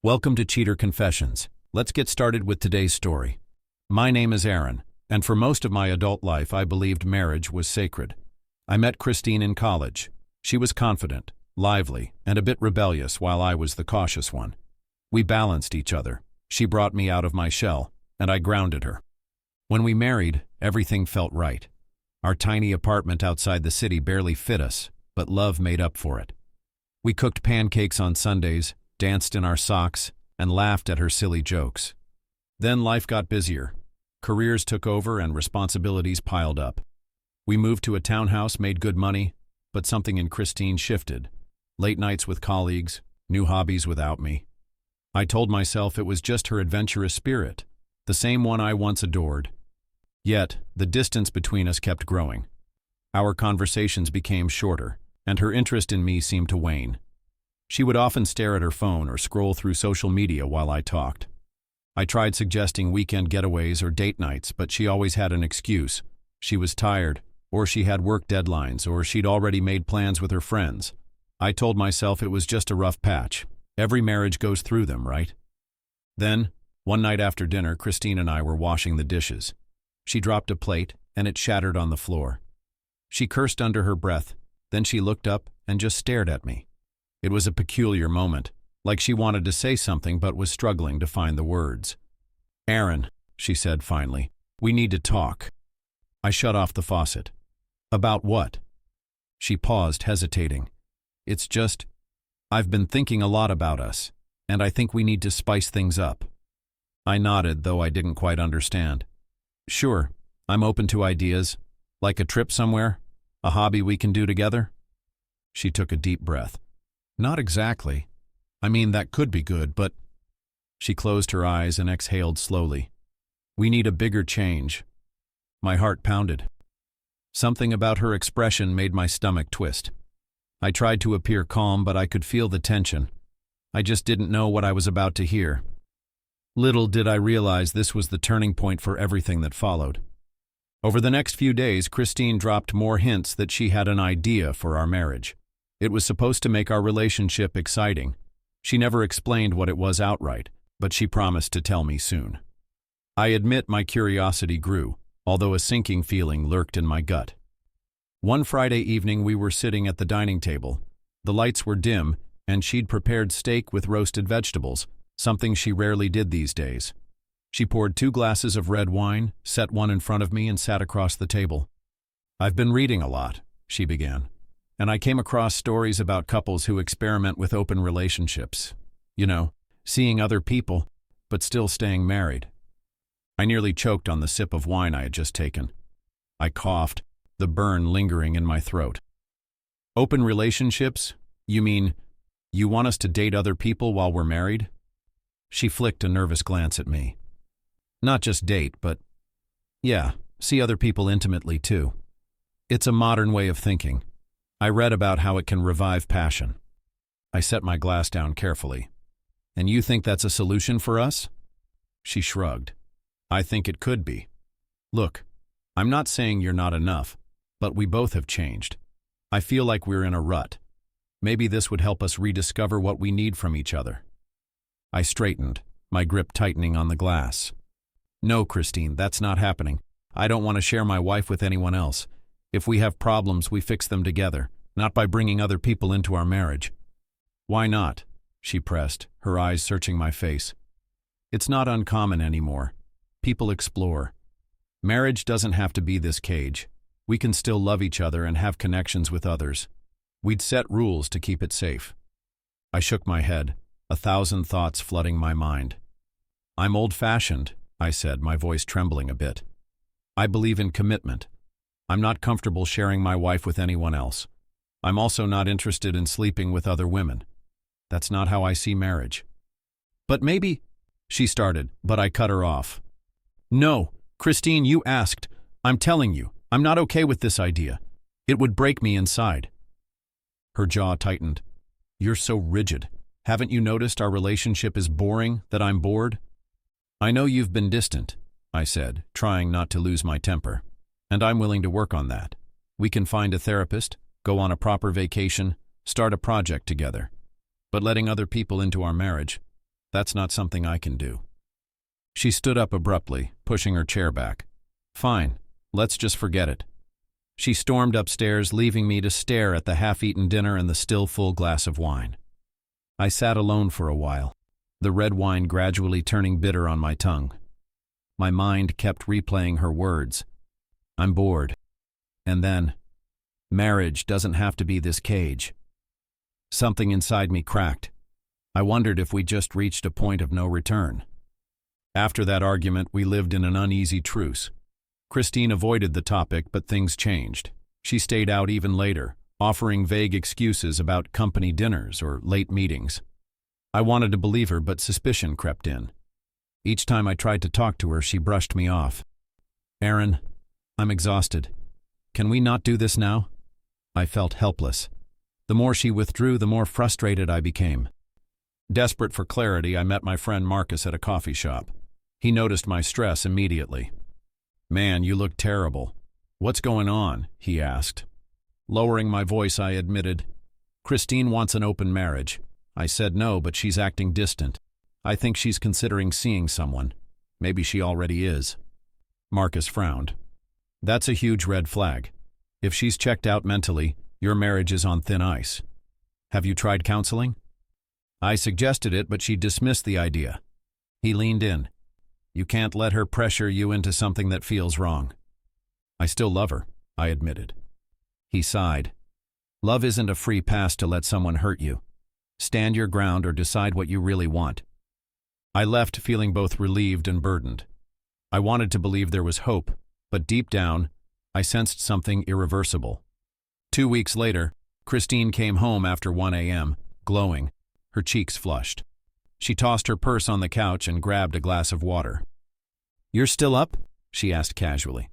Welcome to Cheater Confessions. Let's get started with today's story. My name is Aaron, and for most of my adult life I believed marriage was sacred. I met Christine in college. She was confident, lively, and a bit rebellious while I was the cautious one. We balanced each other. She brought me out of my shell, and I grounded her. When we married, everything felt right. Our tiny apartment outside the city barely fit us, but love made up for it. We cooked pancakes on Sundays, danced in our socks, and laughed at her silly jokes. Then life got busier. Careers took over and responsibilities piled up. We moved to a townhouse, made good money, but something in Christine shifted. Late nights with colleagues, new hobbies without me. I told myself it was just her adventurous spirit, the same one I once adored. Yet, the distance between us kept growing. Our conversations became shorter, and her interest in me seemed to wane. She would often stare at her phone or scroll through social media while I talked. I tried suggesting weekend getaways or date nights, but she always had an excuse. She was tired, or she had work deadlines, or she'd already made plans with her friends. I told myself it was just a rough patch. Every marriage goes through them, right? Then, one night after dinner, Christine and I were washing the dishes. She dropped a plate, and it shattered on the floor. She cursed under her breath, then she looked up and just stared at me. It was a peculiar moment, like she wanted to say something but was struggling to find the words. "Aaron," she said finally, "we need to talk." I shut off the faucet. "About what?" She paused, hesitating. "It's just, I've been thinking a lot about us, and I think we need to spice things up." I nodded, though I didn't quite understand. "Sure, I'm open to ideas, like a trip somewhere, a hobby we can do together." She took a deep breath. "Not exactly. I mean, that could be good, but—" She closed her eyes and exhaled slowly. "We need a bigger change." My heart pounded. Something about her expression made my stomach twist. I tried to appear calm, but I could feel the tension. I just didn't know what I was about to hear. Little did I realize this was the turning point for everything that followed. Over the next few days, Christine dropped more hints that she had an idea for our marriage. It was supposed to make our relationship exciting. She never explained what it was outright, but she promised to tell me soon. I admit my curiosity grew, although a sinking feeling lurked in my gut. One Friday evening we were sitting at the dining table. The lights were dim, and she'd prepared steak with roasted vegetables, something she rarely did these days. She poured 2 glasses of red wine, set one in front of me, and sat across the table. "I've been reading a lot," she began. "And I came across stories about couples who experiment with open relationships. You know, seeing other people, but still staying married." I nearly choked on the sip of wine I had just taken. I coughed, the burn lingering in my throat. "Open relationships? You mean, you want us to date other people while we're married?" She flicked a nervous glance at me. "Not just date, but, yeah, see other people intimately too. It's a modern way of thinking. I read about how it can revive passion." I set my glass down carefully. "And you think that's a solution for us?" She shrugged. "I think it could be. Look, I'm not saying you're not enough, but we both have changed. I feel like we're in a rut. Maybe this would help us rediscover what we need from each other." I straightened, my grip tightening on the glass. "No, Christine, that's not happening. I don't want to share my wife with anyone else. If we have problems, we fix them together, not by bringing other people into our marriage." "Why not?" she pressed, her eyes searching my face. "It's not uncommon anymore. People explore. Marriage doesn't have to be this cage. We can still love each other and have connections with others. We'd set rules to keep it safe." I shook my head, 1,000 thoughts flooding my mind. "I'm old-fashioned," I said, my voice trembling a bit. "I believe in commitment. I'm not comfortable sharing my wife with anyone else. I'm also not interested in sleeping with other women. That's not how I see marriage." "But maybe—" she started, but I cut her off. "No, Christine, you asked. I'm telling you, I'm not okay with this idea. It would break me inside." Her jaw tightened. "You're so rigid. Haven't you noticed our relationship is boring, that I'm bored?" "I know you've been distant," I said, trying not to lose my temper. "And I'm willing to work on that. We can find a therapist, go on a proper vacation, start a project together. But letting other people into our marriage, That's not something I can do." She stood up abruptly, pushing her chair back. "Fine, let's just forget it." She stormed upstairs, leaving me to stare at the half-eaten dinner and the still full glass of wine. I sat alone for a while, the red wine gradually turning bitter on my tongue. My mind kept replaying her words. "I'm bored." And then, "Marriage doesn't have to be this cage." Something inside me cracked. I wondered if we just reached a point of no return. After that argument, we lived in an uneasy truce. Christine avoided the topic, but things changed. She stayed out even later, offering vague excuses about company dinners or late meetings. I wanted to believe her, but suspicion crept in. Each time I tried to talk to her, she brushed me off. "Aaron, I'm exhausted. Can we not do this now?" I felt helpless. The more she withdrew, the more frustrated I became. Desperate for clarity, I met my friend Marcus at a coffee shop. He noticed my stress immediately. "Man, you look terrible. What's going on?" he asked. Lowering my voice, I admitted, "Christine wants an open marriage." I said no, but she's acting distant. I think she's considering seeing someone. Maybe she already is. Marcus frowned. "That's a huge red flag. If she's checked out mentally, your marriage is on thin ice. Have you tried counseling?" I suggested it, but she dismissed the idea. He leaned in. "You can't let her pressure you into something that feels wrong." "I still love her," I admitted. He sighed. "Love isn't a free pass to let someone hurt you. Stand your ground or decide what you really want." I left feeling both relieved and burdened. I wanted to believe there was hope, but deep down, I sensed something irreversible. 2 weeks later, Christine came home after 1 a.m., glowing, her cheeks flushed. She tossed her purse on the couch and grabbed a glass of water. "You're still up?" she asked casually.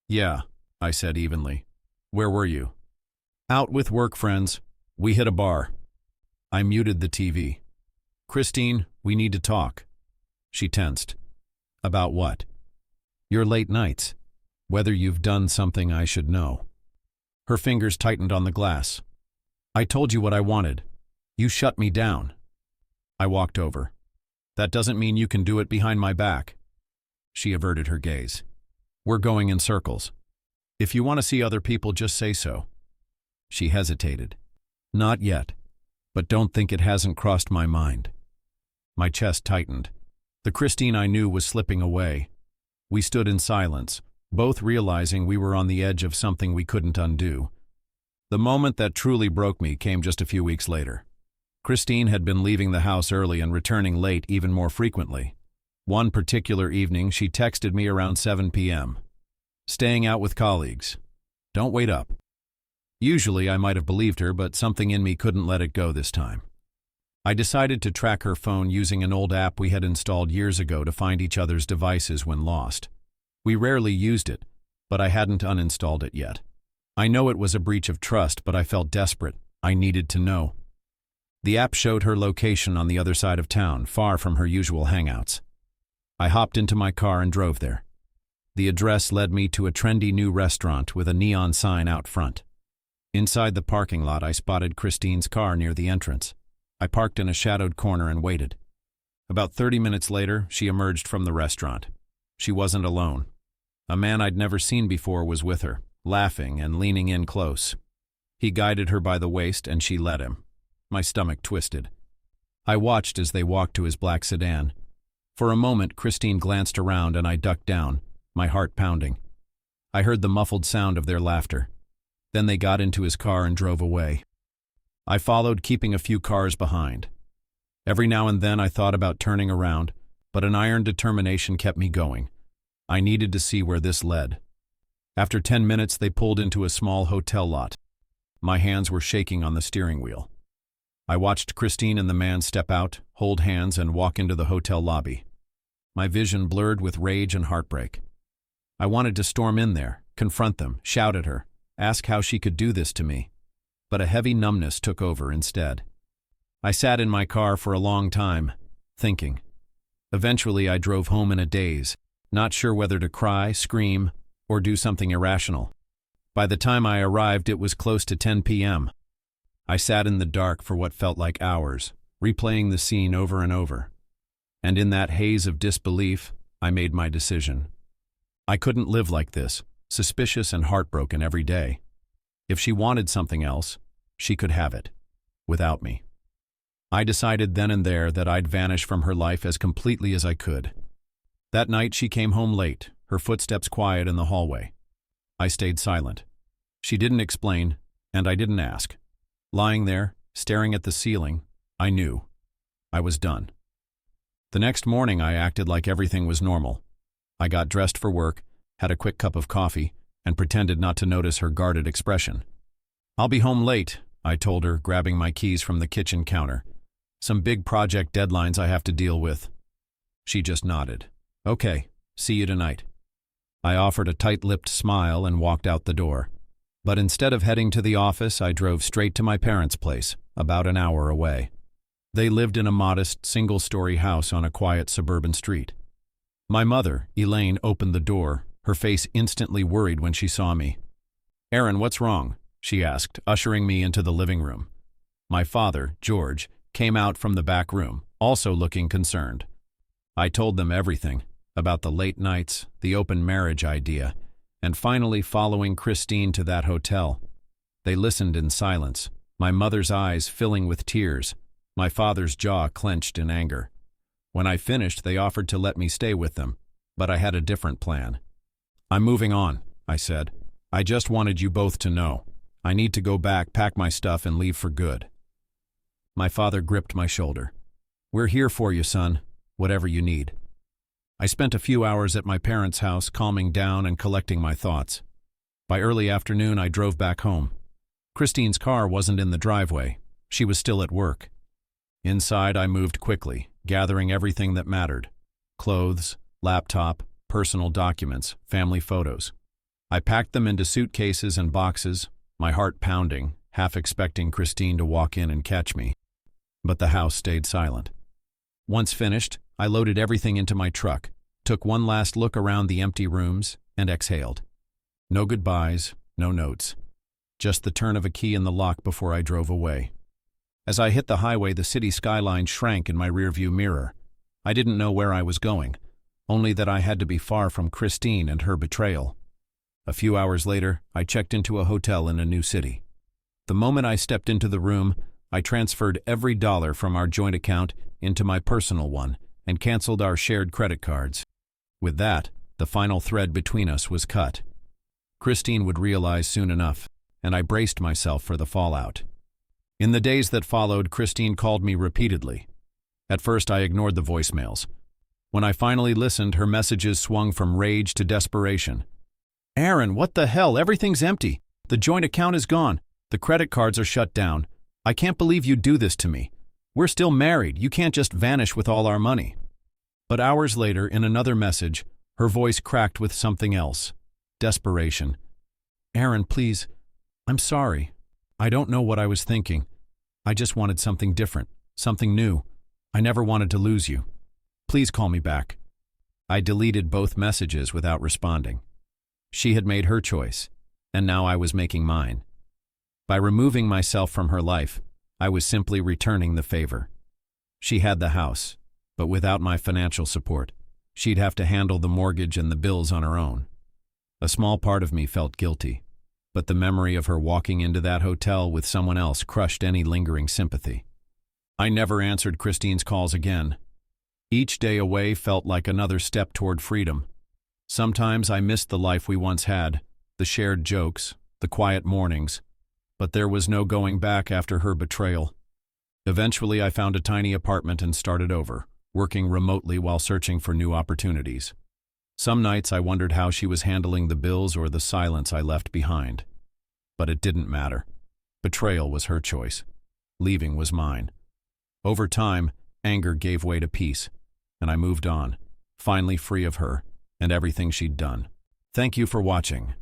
"Yeah," I said evenly. "Where were you?" "Out with work friends. We hit a bar." I muted the TV. "Christine, we need to talk." She tensed. "About what?" "Your late nights. Whether you've done something I should know." Her fingers tightened on the glass. "I told you what I wanted. You shut me down." I walked over. "That doesn't mean you can do it behind my back." She averted her gaze. "We're going in circles. If you want to see other people, just say so." She hesitated. "Not yet. But don't think it hasn't crossed my mind." My chest tightened. The Christine I knew was slipping away. We stood in silence, both realizing we were on the edge of something we couldn't undo. The moment that truly broke me came just a few weeks later. Christine had been leaving the house early and returning late even more frequently. One particular evening, she texted me around 7 p.m. "Staying out with colleagues. Don't wait up." Usually I might have believed her, but something in me couldn't let it go this time. I decided to track her phone using an old app we had installed years ago to find each other's devices when lost. We rarely used it, but I hadn't uninstalled it yet. I know it was a breach of trust, but I felt desperate. I needed to know. The app showed her location on the other side of town, far from her usual hangouts. I hopped into my car and drove there. The address led me to a trendy new restaurant with a neon sign out front. Inside the parking lot, I spotted Christine's car near the entrance. I parked in a shadowed corner and waited. About 30 minutes later, she emerged from the restaurant. She wasn't alone. A man I'd never seen before was with her, laughing and leaning in close. He guided her by the waist and she led him. My stomach twisted. I watched as they walked to his black sedan. For a moment, Christine glanced around and I ducked down, my heart pounding. I heard the muffled sound of their laughter. Then they got into his car and drove away. I followed, keeping a few cars behind. Every now and then I thought about turning around, but an iron determination kept me going. I needed to see where this led. After 10 minutes, they pulled into a small hotel lot. My hands were shaking on the steering wheel. I watched Christine and the man step out, hold hands, and walk into the hotel lobby. My vision blurred with rage and heartbreak. I wanted to storm in there, confront them, shout at her, ask how she could do this to me. But a heavy numbness took over instead. I sat in my car for a long time, thinking. Eventually, I drove home in a daze, not sure whether to cry, scream, or do something irrational. By the time I arrived, it was close to 10 p.m. I sat in the dark for what felt like hours, replaying the scene over and over. And in that haze of disbelief, I made my decision. I couldn't live like this, suspicious and heartbroken every day. If she wanted something else, she could have it, without me. I decided then and there that I'd vanish from her life as completely as I could. That night she came home late, her footsteps quiet in the hallway. I stayed silent. She didn't explain, and I didn't ask. Lying there, staring at the ceiling, I knew. I was done. The next morning I acted like everything was normal. I got dressed for work, had a quick cup of coffee, and pretended not to notice her guarded expression. "I'll be home late," I told her, grabbing my keys from the kitchen counter. "Some big project deadlines I have to deal with." She just nodded. "Okay, see you tonight." I offered a tight-lipped smile and walked out the door. But instead of heading to the office, I drove straight to my parents' place, about an hour away. They lived in a modest, single-story house on a quiet suburban street. My mother, Elaine, opened the door, her face instantly worried when she saw me. "Aaron, what's wrong?" she asked, ushering me into the living room. My father, George, came out from the back room, also looking concerned. I told them everything, about the late nights, the open marriage idea, and finally following Christine to that hotel. They listened in silence, my mother's eyes filling with tears, my father's jaw clenched in anger. When I finished, they offered to let me stay with them, but I had a different plan. "I'm moving on," I said. "I just wanted you both to know. I need to go back, pack my stuff, and leave for good." My father gripped my shoulder. "We're here for you, son, whatever you need." I spent a few hours at my parents' house, calming down and collecting my thoughts. By early afternoon, I drove back home. Christine's car wasn't in the driveway. She was still at work. Inside, I moved quickly, gathering everything that mattered: clothes, laptop, personal documents, family photos. I packed them into suitcases and boxes, my heart pounding, half expecting Christine to walk in and catch me. But the house stayed silent. Once finished, I loaded everything into my truck, took one last look around the empty rooms, and exhaled. No goodbyes, no notes. Just the turn of a key in the lock before I drove away. As I hit the highway, the city skyline shrank in my rearview mirror. I didn't know where I was going, only that I had to be far from Christine and her betrayal. A few hours later, I checked into a hotel in a new city. The moment I stepped into the room, I transferred every dollar from our joint account into my personal one and canceled our shared credit cards. With that, the final thread between us was cut. Christine would realize soon enough, and I braced myself for the fallout. In the days that followed, Christine called me repeatedly. At first, I ignored the voicemails. When I finally listened, her messages swung from rage to desperation. "Aaron, what the hell? Everything's empty. The joint account is gone. The credit cards are shut down. I can't believe you do this to me. We're still married. You can't just vanish with all our money." But hours later, in another message, her voice cracked with something else: desperation. "Aaron, please. I'm sorry. I don't know what I was thinking. I just wanted something different, something new. I never wanted to lose you. Please call me back." I deleted both messages without responding. She had made her choice, and now I was making mine. By removing myself from her life, I was simply returning the favor. She had the house, but without my financial support, she'd have to handle the mortgage and the bills on her own. A small part of me felt guilty, but the memory of her walking into that hotel with someone else crushed any lingering sympathy. I never answered Christine's calls again. Each day away felt like another step toward freedom. Sometimes I missed the life we once had, the shared jokes, the quiet mornings, but there was no going back after her betrayal. Eventually, I found a tiny apartment and started over, working remotely while searching for new opportunities. Some nights I wondered how she was handling the bills or the silence I left behind. But it didn't matter. Betrayal was her choice. Leaving was mine. Over time, anger gave way to peace, and I moved on, finally free of her and everything she'd done. Thank you for watching.